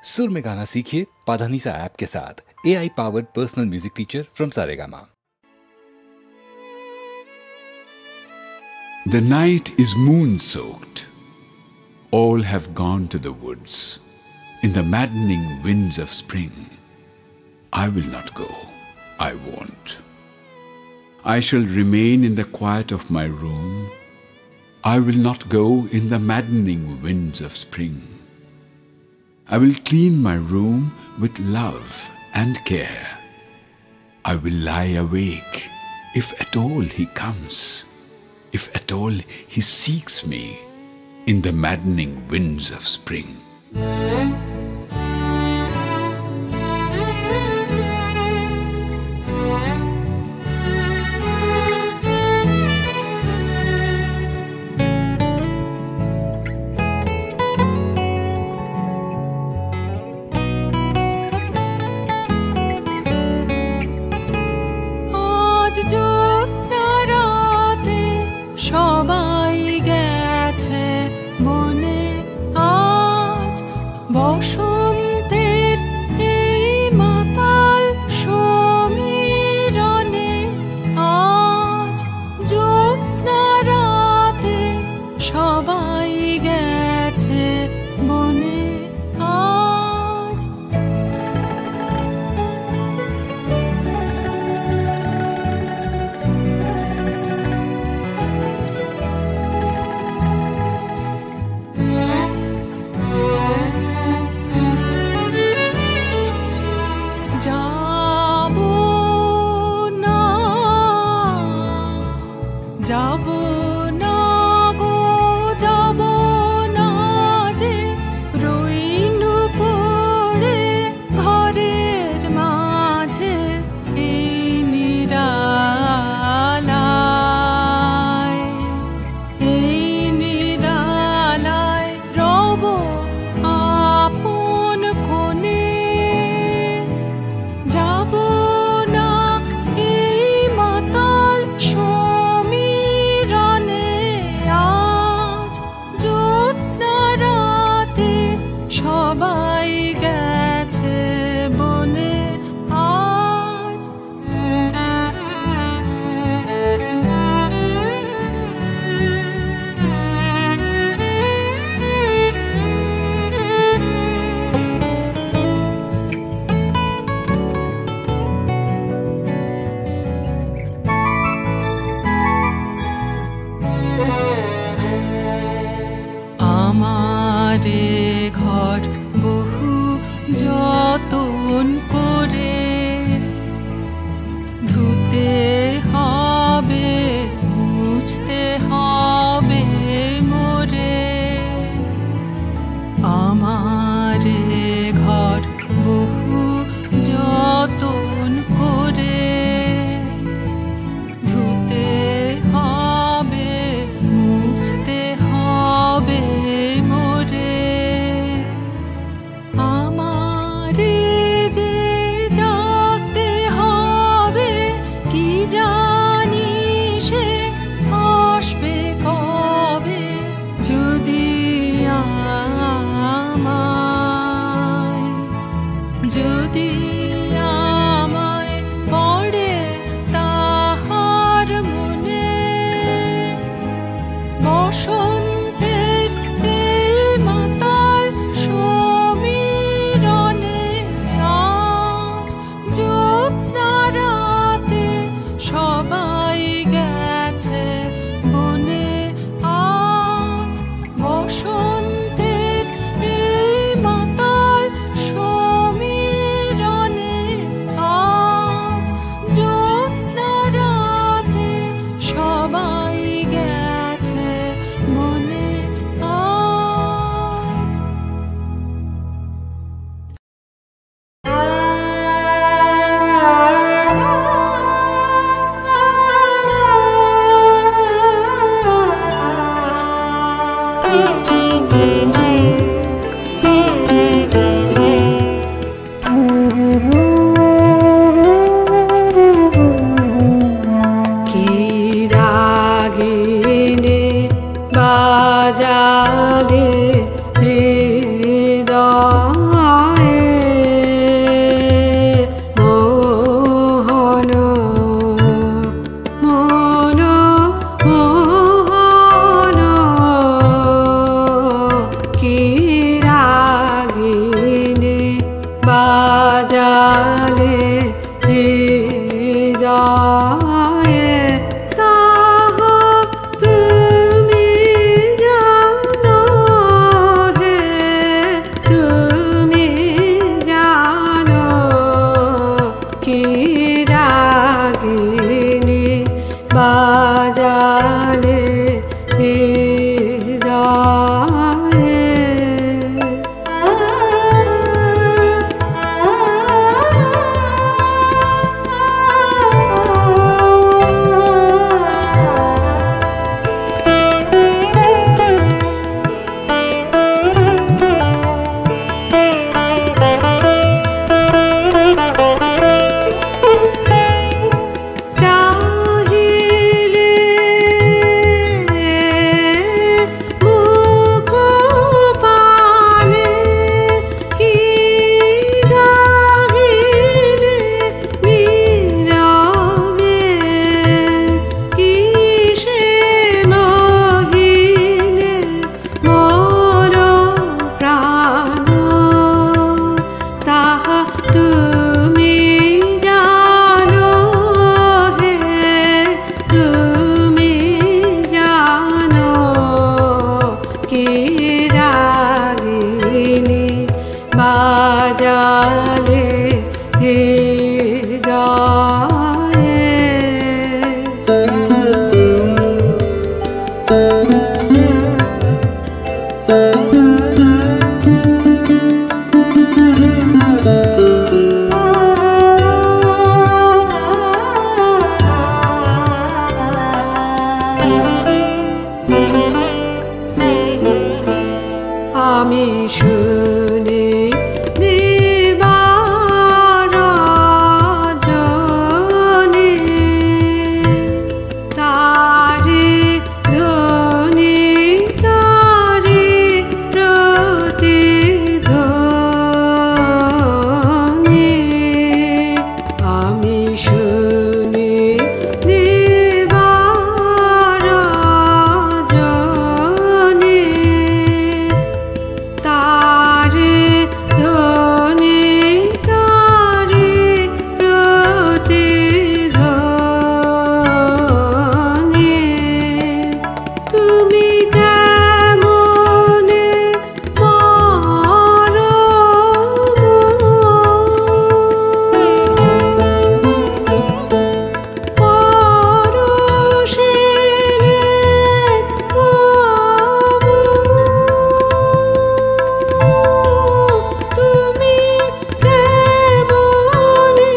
सुर में गाना सीखिए पाधानीसा ऐप के साथ। AI powered personal music teacher from Saregama. The night is moon-soaked. All have gone to the woods in the maddening winds of spring. I will not go. I won't. I shall remain in the quiet of my room. I will not go in the maddening winds of spring. I will clean my room with love and care. I will lie awake if at all he comes, if at all he seeks me in the maddening winds of spring. সবাই গেছে বনে আজ বসন্তের এই মাতাল সমীরণে আজ জ্যোৎস্না রাতে সবাই গেছে বনে আজ যাবো না গো যাবো না যে রইনু পড়ে ঘরের মাঝে এই নিরালায় রব আপন কোণে যাবো না এই মাতাল সবাই গেছে বনে আজ আমারে ঘর বাজালে হৃদয়ে। আমি শুনি দিবারজনী তারি ধ্বনি তারি প্রতিধ্বনি। আমি শুনি দিবারজনী তারি ধ্বনি তারি প্রতিধ্বনি। তুমি কেমনে পরশের তুমি কেমনে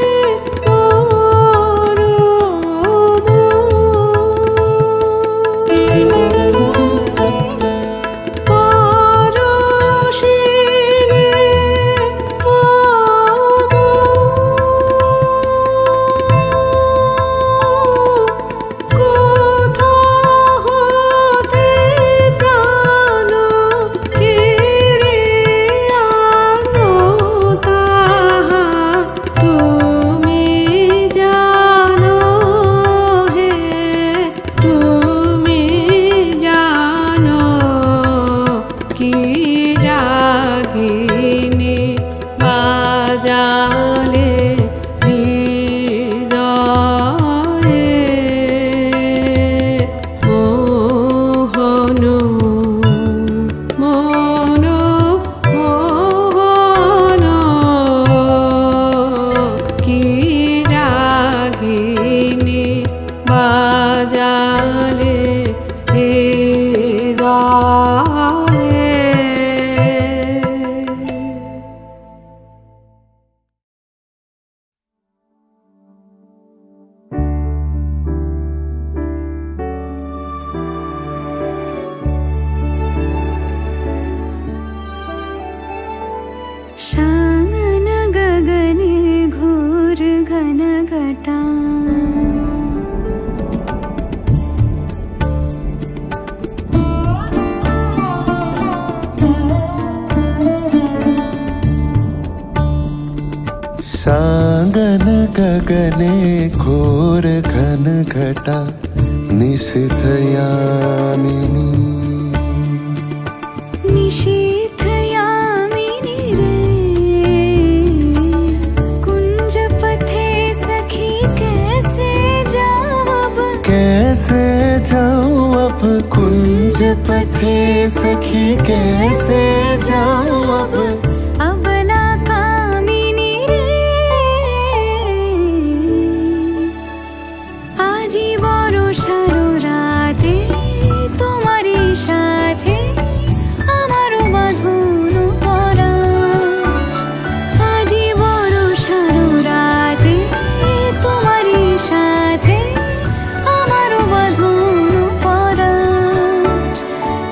বাজালে হৃদয়ে মোহন মন মোহন কি রাগিনী বাজালে হৃদয়ে। शांगन गगने घोर घन घटा सागन गगने घोर घन घटा निशिथ यामिनी निशीथ यामिनी रे कुंज पथे सखी कैसे जाऊं अब कुंज पथे सखी कैसे जाऊं अब अबला कामिनी रे आजी बड़ो सारो राते तुम्हारी साथे আমারও বাঁধনো পরা আজি বড় সারো রাতে তোমারই সাথে আমারও বাঁধনো পরা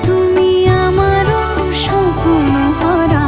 তুমি আমারও স্বপ্ন ভরা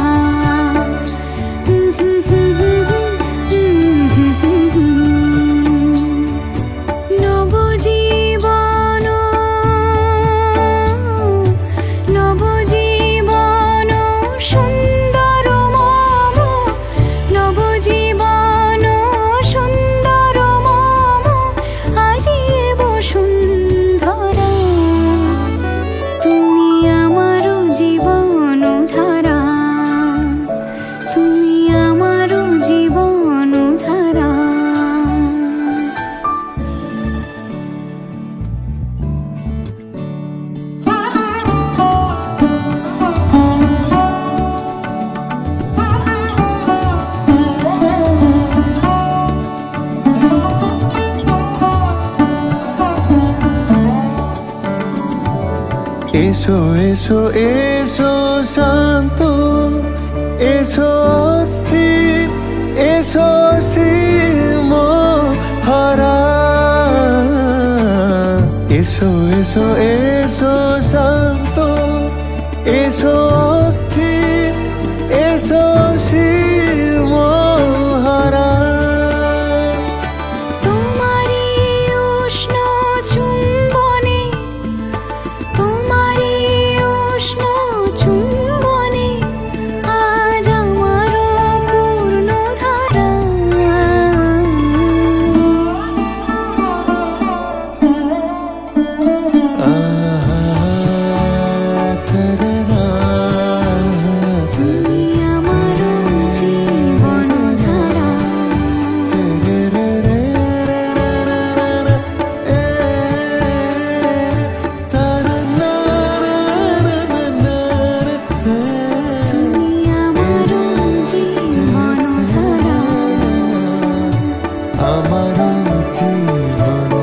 এসো এসো এসো শান্ত, এসো স্থির, এসো সীম হারা। এসো এসো এসো শান্ত, এসো স্থির, এসো সীম হারা। তোমারি উষ্ণ চুম্বনে, তোমারি উষ্ণ চুম্বনে আজ আমার পূর্ণ ধারা। তুমি আমার জীবন ধারা। তুমি আমার জীবন ধারা। আমার জীবন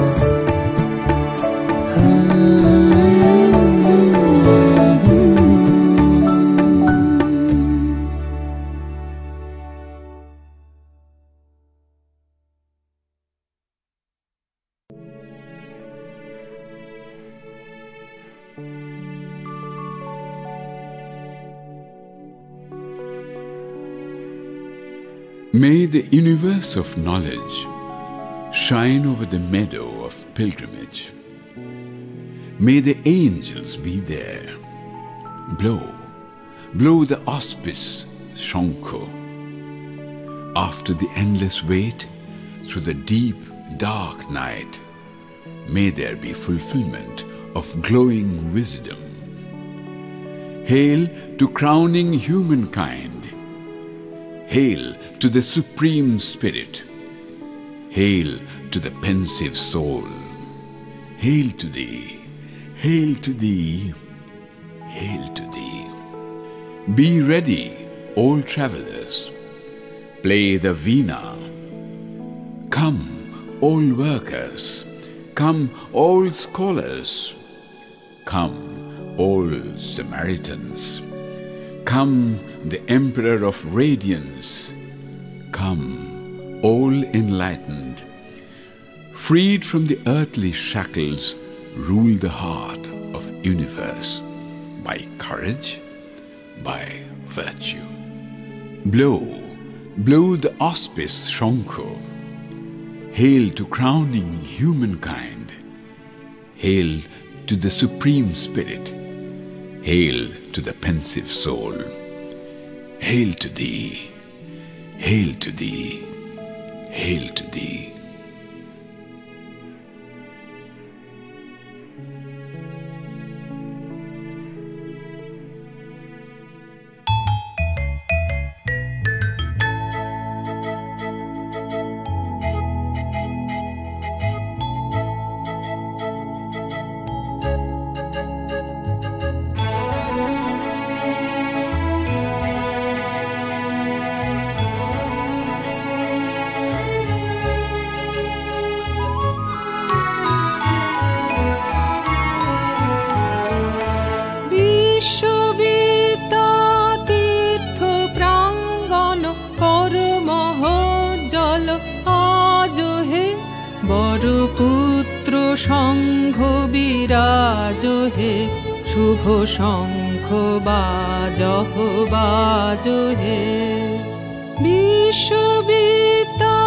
May the universe of knowledge shine over the meadow of pilgrimage. May the angels be there. Blow, blow the auspice Shankho. After the endless wait, through the deep, dark night, may there be fulfillment of glowing wisdom. Hail to crowning humankind. Hail to the Supreme Spirit. Hail to the pensive soul. Hail to thee, hail to thee, hail to thee. Be ready, all travelers. Play the veena. Come, all workers. Come, all scholars. Come, all Samaritans. Come, the Emperor of Radiance. Come, all enlightened. Freed from the earthly shackles, rule the heart of universe by courage, by virtue. Blow, blow the auspice Shankho. Hail to crowning humankind. Hail to the Supreme Spirit. Hail to the pensive soul. Hail to thee, hail to thee, hail to thee. শঙ্খ বিরাজ হে, শুভ শঙ্খ বাজহ বাজ হে। বিশ্ববিদ্যা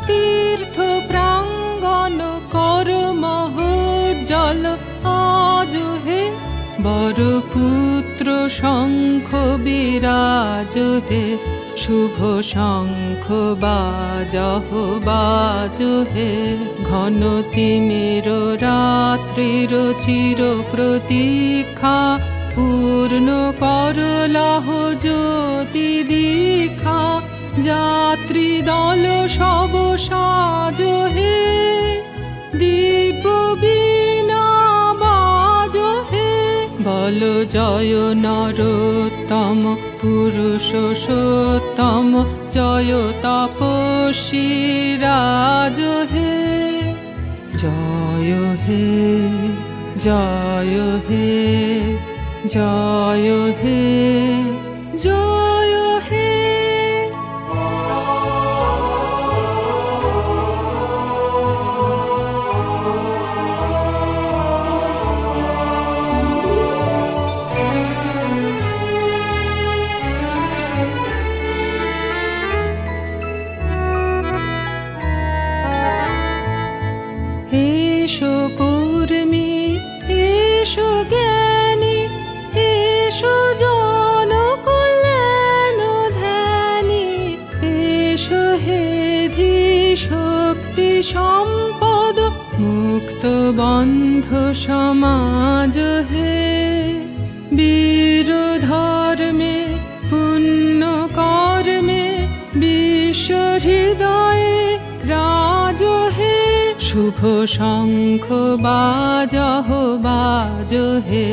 তীর্থ প্রাঙ্গণ কর মহোজ্জ্বল আজ হে, বরপুত্র শঙ্খ বিরাজ হে, শুভ শঙ্খ বাজহ বাজ হে। ঘন তিমির রাত্রির চির প্রতীক্ষা, পূর্ণ করলাহ জ্যোতি দীক্ষা। যাত্রী দল সব সাজ হে, দিব্য বীণা বাজ হে। বল জয় নরোত্তম পুরুষোত্তম, জয় তপস্বী রাজ হে। জয় হে, জয় হে। জয় হে জয় হে। এসো কর্মী, এসো জ্ঞানী, এসো জনকল্যাণ ধ্যানী, এসো হে ধী শক্তি সম্পদ মুক্ত বন্ধ সমাজ হে। বীর ধর্মে পুণ্য কর্মে বিশ্ব হৃদয়ে রাজ হে। শুভ শঙ্খ বাজহ বাজ হে,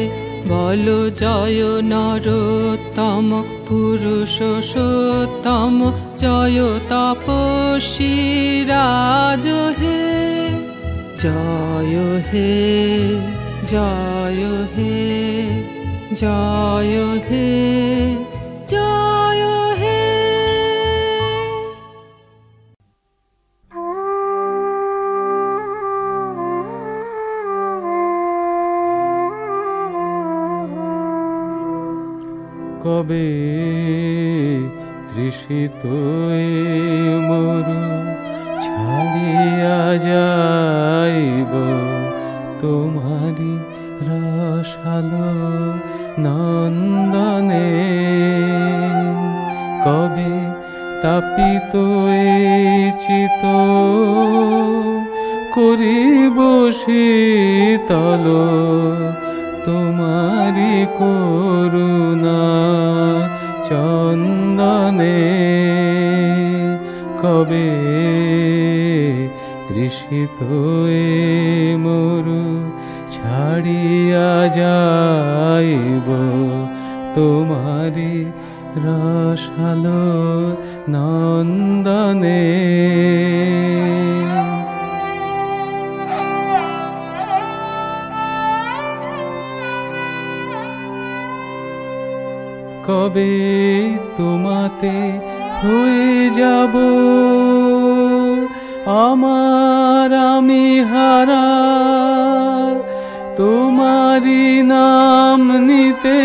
বল জয় নরোত্তম পুরুষোত্তম, জয় তপস্বী রাজ হে। জয় হে জয় হে জয় হে জয় হে। কবে তৃষিত মরু ছাড়িয়া যাইব তোমারি রসালো নন্দনে। কবে তাপিত চিত করিব শীতল তোমারি করুণা চন্দনে। কবে তৃষিত মরু ছাড়িয়া যাইব তোমারি রসালো নন্দনে। কবে তোমাতে হয়ে যাব আমার আমি হারা, তোমারি নাম নিতে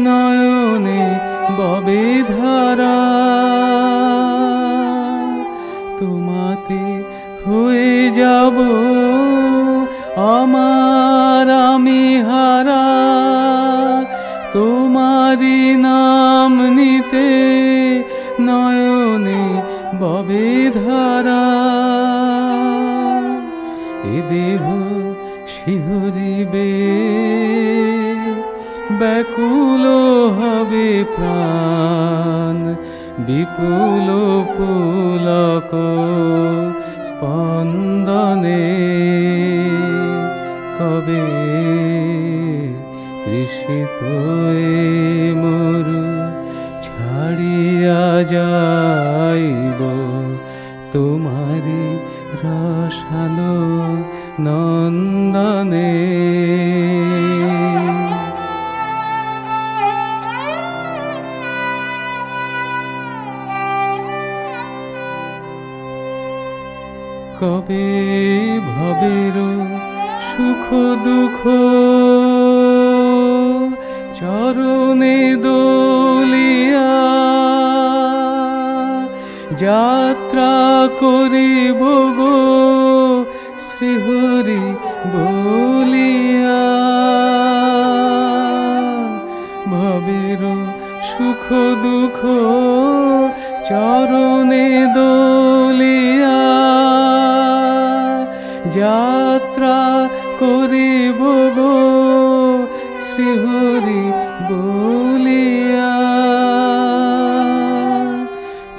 নয়নে ববে ধারা। তোমাতে হয়ে যাব আমার আমি হারা, তোমারি নাম নিতে নয়নে ববে ধারা। এ দেহ শিহরিবে ব্যাকুল হবে প্রাণ, বিপুল পুলক স্পন্দনে। কবে তৃষিত মরু ছাড়িয়া যাইব তোমারি রসালো নন্দনে। কবে ভবের সুখ দুঃখ চরণে দোলিয়া যাত্রা করিব গো শ্রীহরি বলিয়া। ভবের সুখ দুঃখ চরণে দোলিয়া যাত্রা করিব গো শ্রীহরি বলিয়া।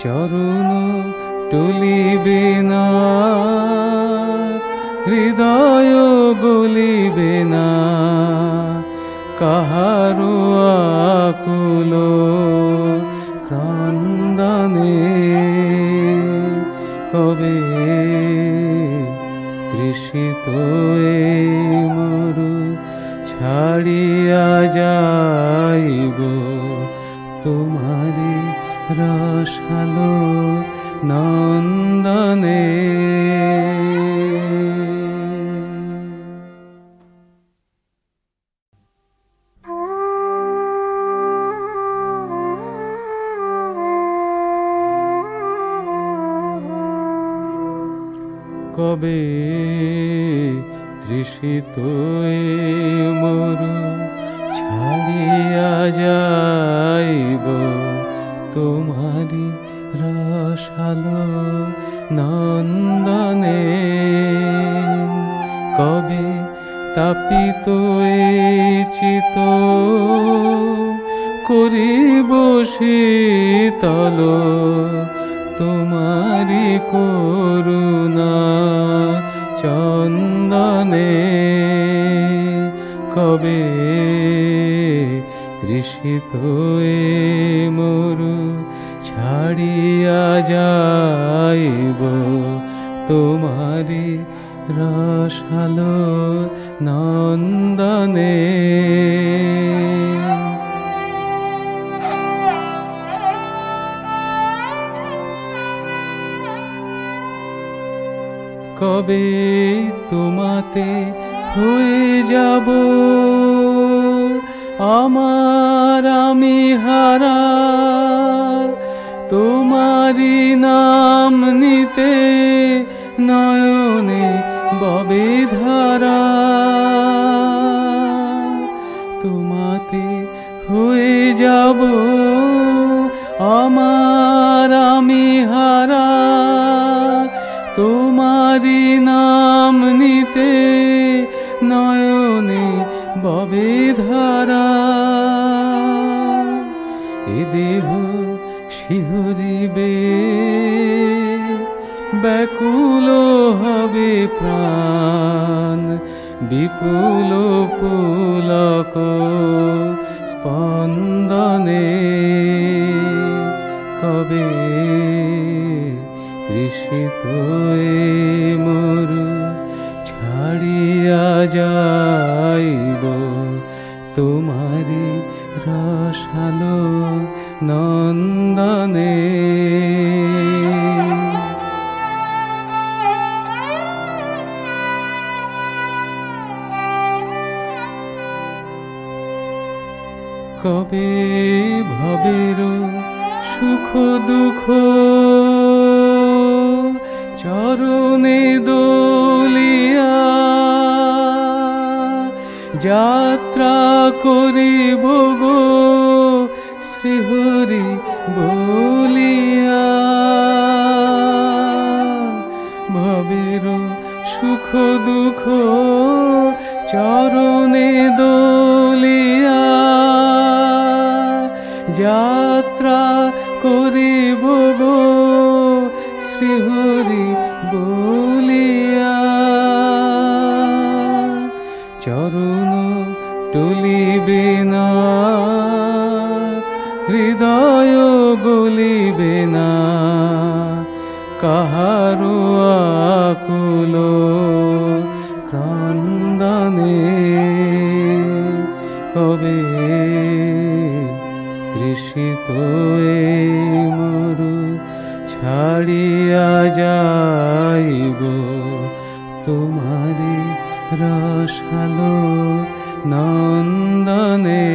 চরণ টলিবে না হৃদয় গলিবে না, কাহারো আকুল ক্রন্দনে। কবে তৃষিত মরু ছাড়িয়া যাইব তোমারি রসালো নন্দনে। কবে তৃষিত মরু ছাড়িয়া যাইব তোমারি রসালো নন্দনে। কবে তাপিত চিত করিব শীতল তোমারি করুণা চন্দনে। কবে তৃষিত মরু ছাড়িয়া যাইব তোমারি রসালো নন্দনে। কবে তোমাতে হয়ে যাব আমার আমি হারা, তোমারি নাম নিতে নয়নে ববে ধারা। তোমাতে হয়ে যাব আমার আমি হারা, তোমারি নাম নিতে নয়নে ববে ধারা। এ দেহ শিহরিবে ব্যাকুল হবে প্রাণ, বিপুল পুলক স্পন্দনে। কবে তৃষিত মরু ছাড়িয়া যাইব তোমারি রসালো নন্দনে। কবে ভবের সুখ দুঃখ চরণে দোলিয়া যাত্রা করিব গো শ্রীহরি বলিয়া। ভবের সুখ দুঃখ চরণে দোলিয়া যাত্রা করিব গো শ্রীহরি বলিয়া। চরণ টলিবে না হৃদয় গলিবে না, কাহারো আকুল ক্রন্দনে। কবে তৃষিত মরু ছাড়িয়া যাইব তোমারি রসালো নন্দনে।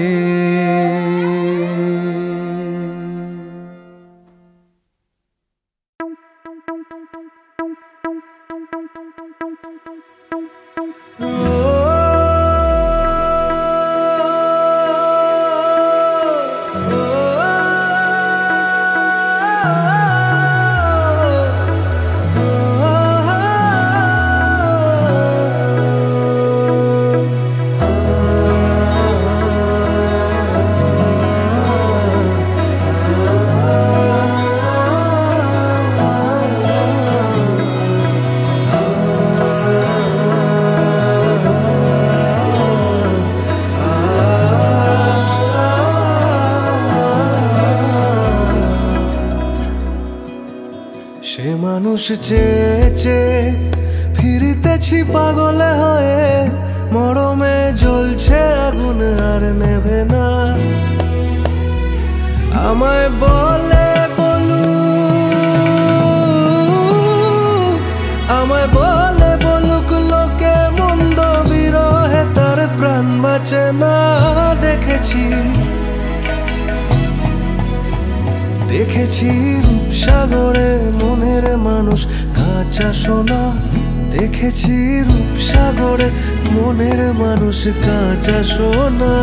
সে মানুষ চেয়ে চেয়ে ফিরিতেছি পাগলে হয়ে, মরমে জ্বলছে আগুন আর নেভে না। আমায় বলে আমায় বলে বলুক লোকে মন্দ বিরহে তার প্রাণ বাঁচে না। দেখেছি রূপসাগরে মনের মানুষ কাঁচা সোনা। দেখেছি রূপসাগরে মনের মানুষ কাঁচা সোনা।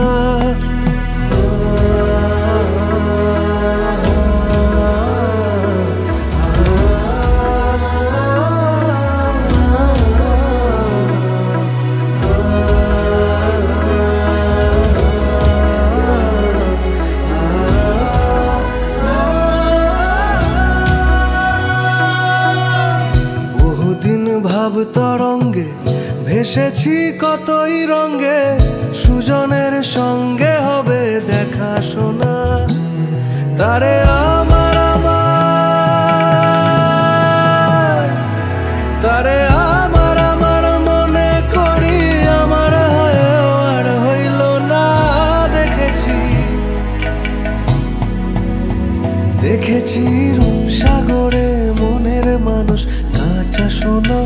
ভাব তরঙ্গে ভেসেছি কতই রঙ্গে, সুজনের সঙ্গে হবে দেখা শোনা। তারে আমার তারে আমার মনে করি আমার হয়েও আর হইল না। দেখেছি রূপসাগরে মনের মানুষ কাঁচা সোনা।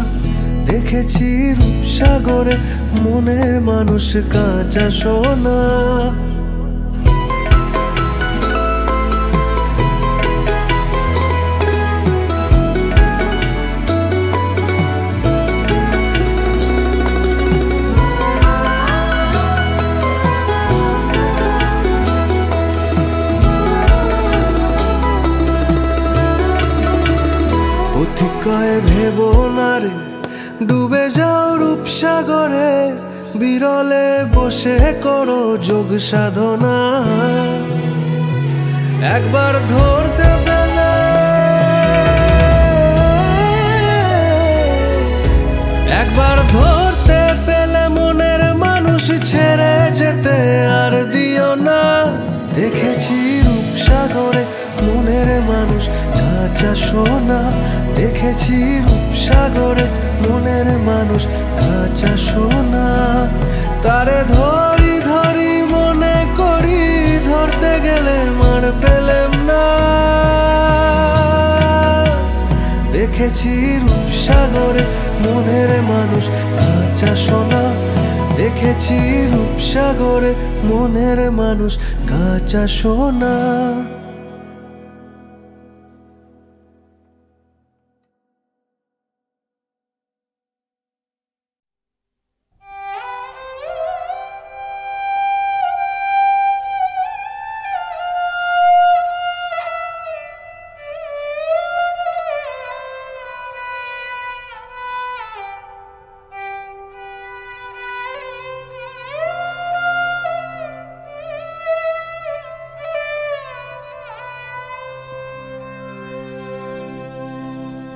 দেখেছি রূপসাগরে মনের মানুষ কাঁচা সোনা। অতিকয় ভেবো না রে ডুবে যাও রূপসাগরে, বিরলে বসে করো যোগ সাধনা। একবার ধরতে পেলে মনের মানুষ ছেড়ে যেতে আর দিও না। দেখেছি রূপসাগরে মনের মানুষ কাঁচা সোনা। দেখেছি রূপসাগরে মনের মানুষ কাঁচা সোনা। তারে ধরি ধরি মনে করি ধরতে গেলে মার পেলাম না। দেখেছি রূপসাগরে মনের মানুষ কাঁচা সোনা। দেখেছি রূপসাগরে মনের মানুষ কাঁচা সোনা।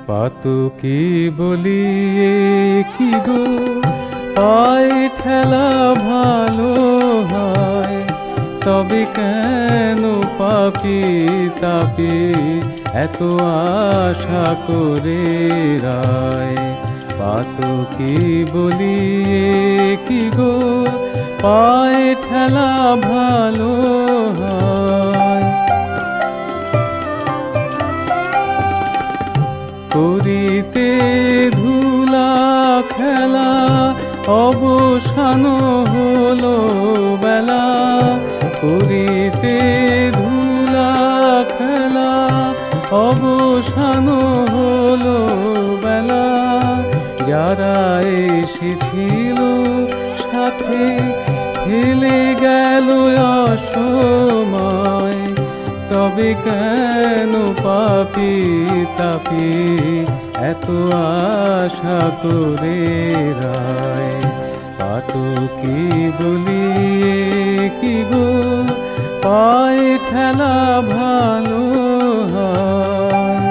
পাতকি বলি কি গো পায়ে ঠেলা ভালো হয়, তবে কেন পাপি তাপি এত আশা করে রায়। পাতকি বলি কি গো পায়ে ঠেলা ভালো হয়, করিতে ধুলা খেলা অবসান হলো বেলা। করিতে ধুলা খেলা অবসান হলো বেলা। যারা এসেছিল সাথে ফেলে গেল অসময়, তবে কেন পাপি তাপি এত আশা করে রায়। পাতকি বলি কি গো পায়ে ঠেলা ভালো হয়।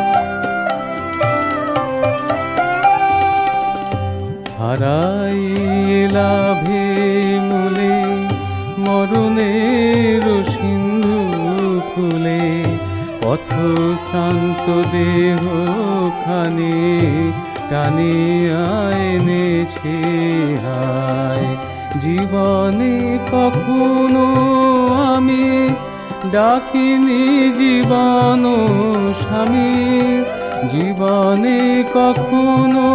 হারাইলা ভে মূলে মরণের সিন্ধু ফুলে, পথ শান্ত দেহ খানি টানিয়া এনেছে হায়। জীবনে কখনো আমি ডাকিনি জীবন স্বামী, জীবনে কখনো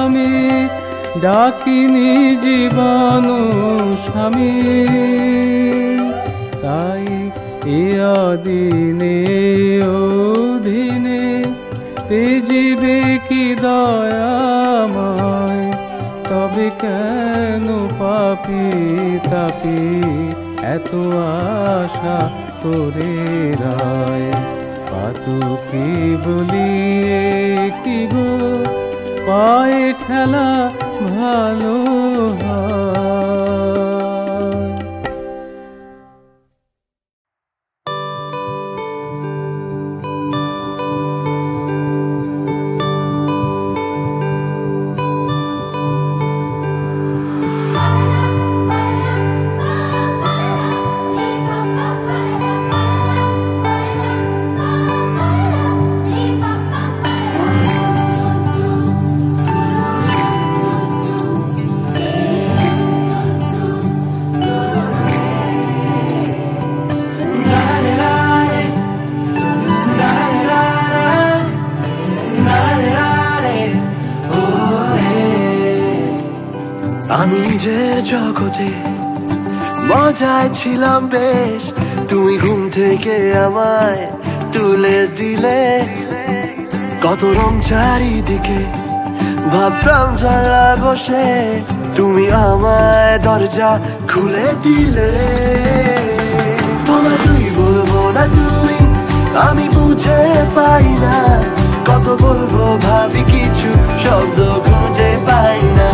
আমি ডাকিনি জীবন স্বামী। তাই এ অদিনে অধীনে তেজিবে কি দয়াময়, তবে কেন পাপি তাপি এত আশা করে রয়। পাতকি বলিয়ে কি গো পায়ে ঠেলা ভালো হয়। আমি নিজের জগতে মজায় ছিলাম বেশ, তুমি ঘুম থেকে আমায় তুলে দিলে। কত রং চারিদিকে ভাবতাম জানলা বসে, তুমি আমায় দরজা খুলে দিলে। তোমায় তুই বলবো না তুমি, আমি বুঝে পাই না। কত বলবো ভাবি কিছু শব্দ খুঁজে পাই না।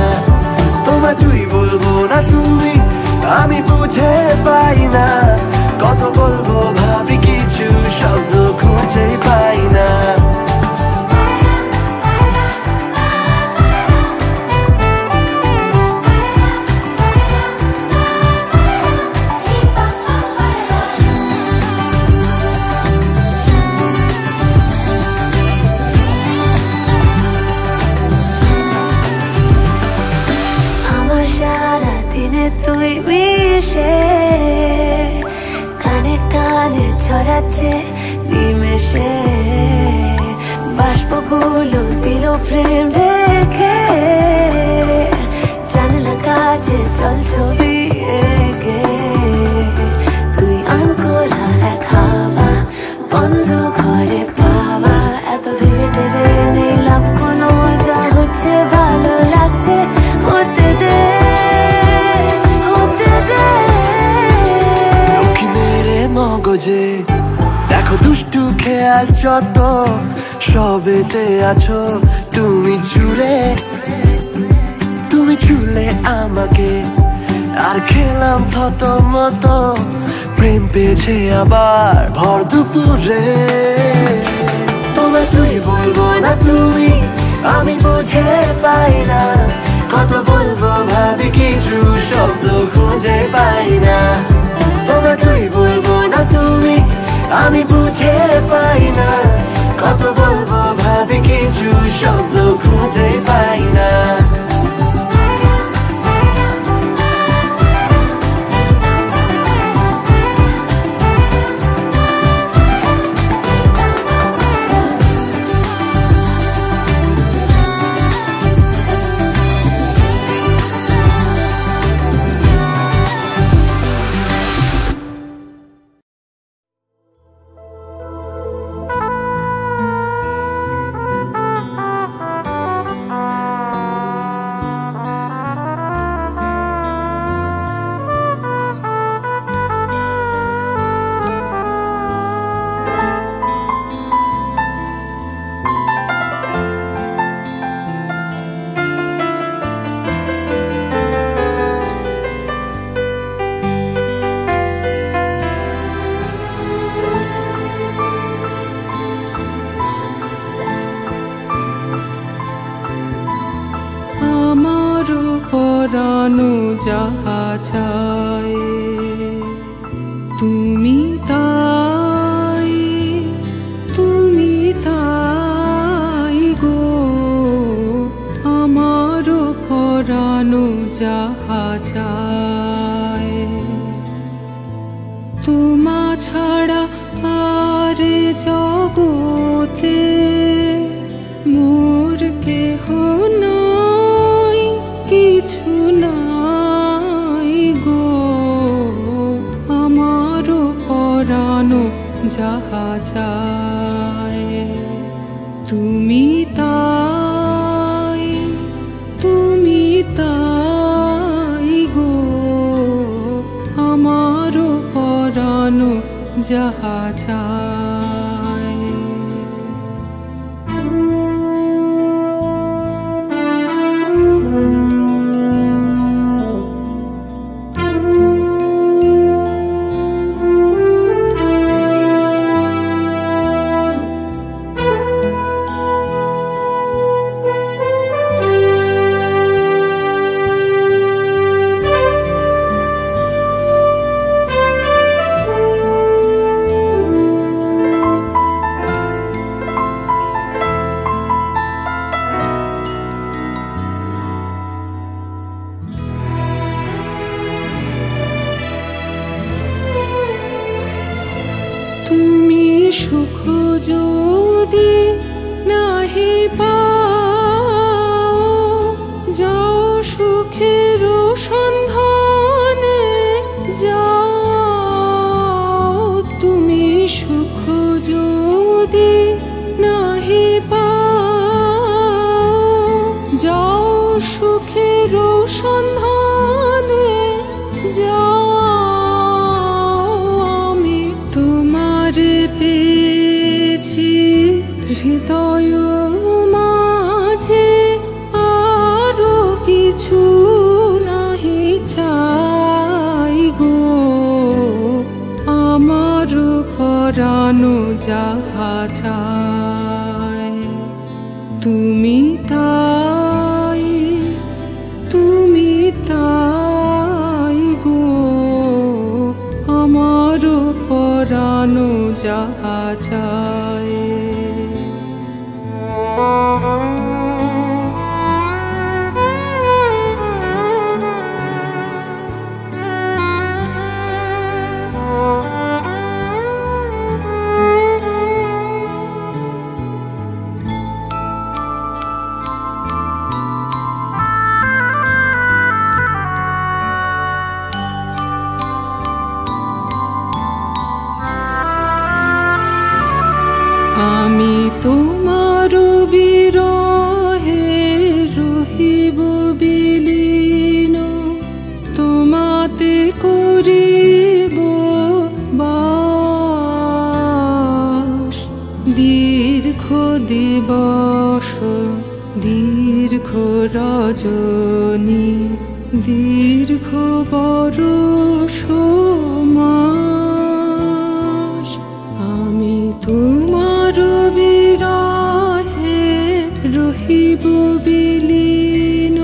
তোমায় তুই বলবো না তুমি, আমি বুঝে পাই না। কত বলবো ভাবি কিছু শব্দ খুঁজে পাই না। তুই মিশে কানে কানে ছড়াচ্ছে নিমেষে, বাষ্পগুলো দিল প্রেম ঢেকে। জানলা কাছে চল ছবি এঁকে, তুই আন করা এক হাওয়া বন্ধ ঘরে পাওয়া। এত ভেবে টেবে নেই লাভ কোনো, যা হচ্ছে ভালো লাগছে হতে দে। মগজে দেখো দুষ্টু খেয়াল যত, সবেতে আছো তুমি চুলে। তুমি চুলে আমাকে আর খেলাম থত মতো, প্রেম পেয়েছে আবার ভর দুপুরে। তোমায় তুই বলবো না তুমি, আমি বুঝে পাই না। কত বলবো ভাবি কিছু শব্দ খুঁজে পাই না। তোমায় তুই বলবো না তুমি, আমি বুঝে পাই না। কত বলবো ভাবি কিছু শব্দ খুঁজে পাই না। পরানো যাহা চায় তুমি তাই, তুমি তাই গো। আমার পরানো যাহা চায় চায়। তুমি সুখ যদি নাহি পাও, যাও সুখের সন্ধানে যাও। তুমি সুখ যদি নাহি পাও, যাও সুখের সন্ধানে যাও। পেয়েছি হৃদয় মাঝে, আরো কিছু নাহি চাই গো। আমার পরানো যাহা চায়, তুমি তাই, তুমি তাই গো। আমার পরানো যাহা চায়। আমি তোমার বিরহে রহিব বিলীন, তোমাতে করিব বাস। দীর্ঘ দিবস দীর্ঘ রজনী, দীর্ঘ বরষ মাস। আমি তোমার বিরহে রহিব বিলীন,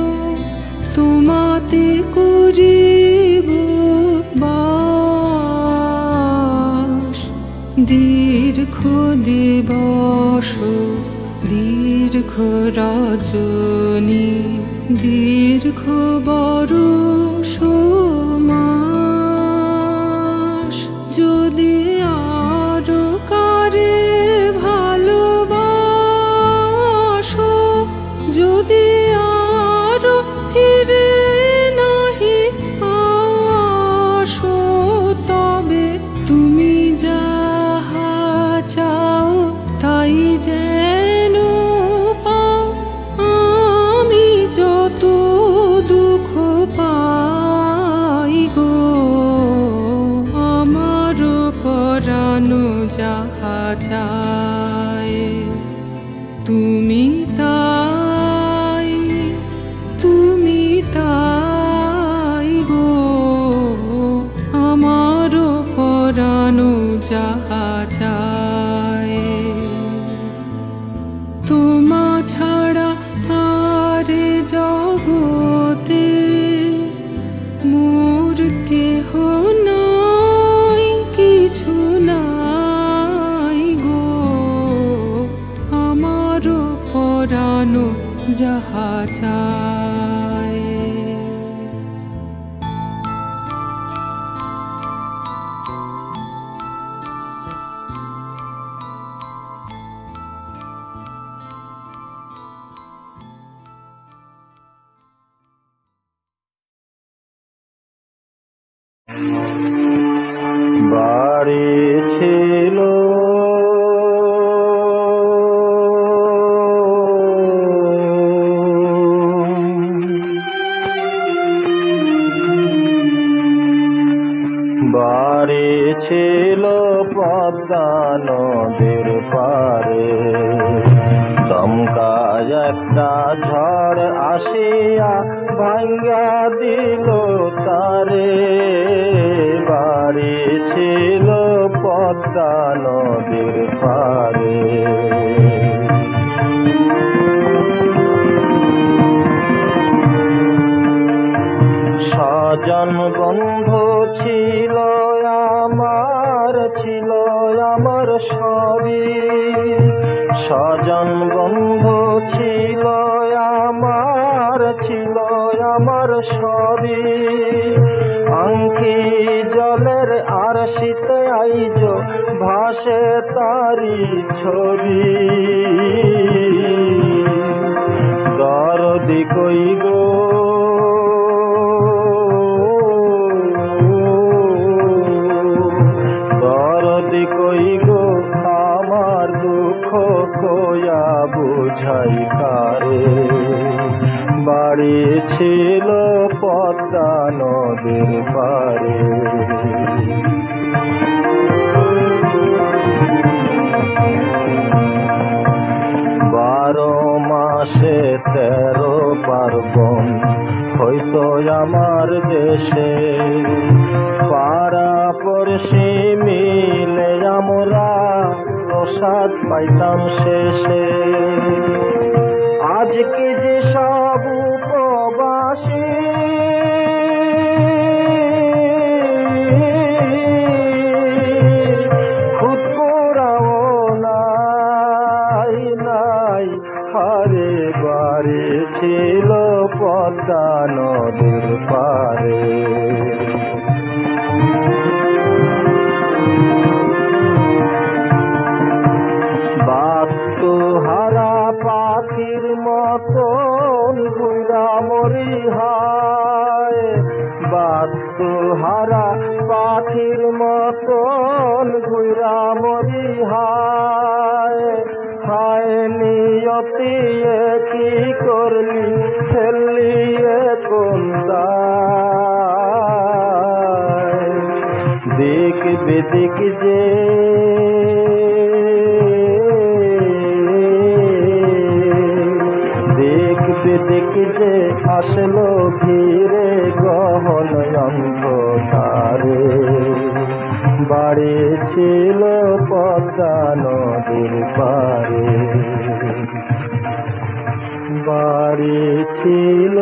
তোমাতে করিব বাস। দীর্ঘ দিবস দীর্ঘ রজনী, দীর্ঘ বরষ মাস। যদি আরো কারে ভালোবাসো, যদি আরো ফিরে নাহি আসো, তবে তুমি যাহা চাও তাই যেন পাও। আমি যত দুঃখ পাই গো, আমার পরানো যাহা চায়, তুমি তাই, তুমি তাই গো। আমার পরানো যাহা চায়। তোমা ছাড়া আর জগতে মোর কেহ নাই, কিছু নাই গো। আমার পরানো যাহা চায়। বাড়ি ছিল একটা ঝড় আসিয়া ভাঙ্গা দিল তারে। বাড়ি ছিল পদ্মা নদীর পারে। স্বজন বন্ধু ছিল আমার সবই। স্বজন বন্ধু ছিল আমার সবই। আংটি জলের আর শীতে আইজ ভাসে তারি ছবি। দরদি কই গো দরদি কই গো আমার দুঃখ কয়া বুঝাই কারে। বাড়ি ছিল পদ্মা নদীর পারে। 12 মাসে 13 পার্বণ হইতো আমার দেশে। পাড়া পড়শি মিলে আমরা প্রসাদ পাইতাম শেষে। আজকে যে সব উপবাসী খুদ পোড়াও নাই হারে। বাড়ি ছিল পদ্মা নদীর পারে। বাস্তুহারা পাখির মতন ঘুরা মরি হায়। বাস্তুহারা পাখির মতন ঘুরা মরি হায়। হায় নিয়তি কি করলি ফেললি কোন দায়। দিক বিদিক যে দিক যে আসলো ঘিরে গহন অন্ধকারে। বাড়ি ছিল পদ্মা নদীর পারে। বাড়ি ছিল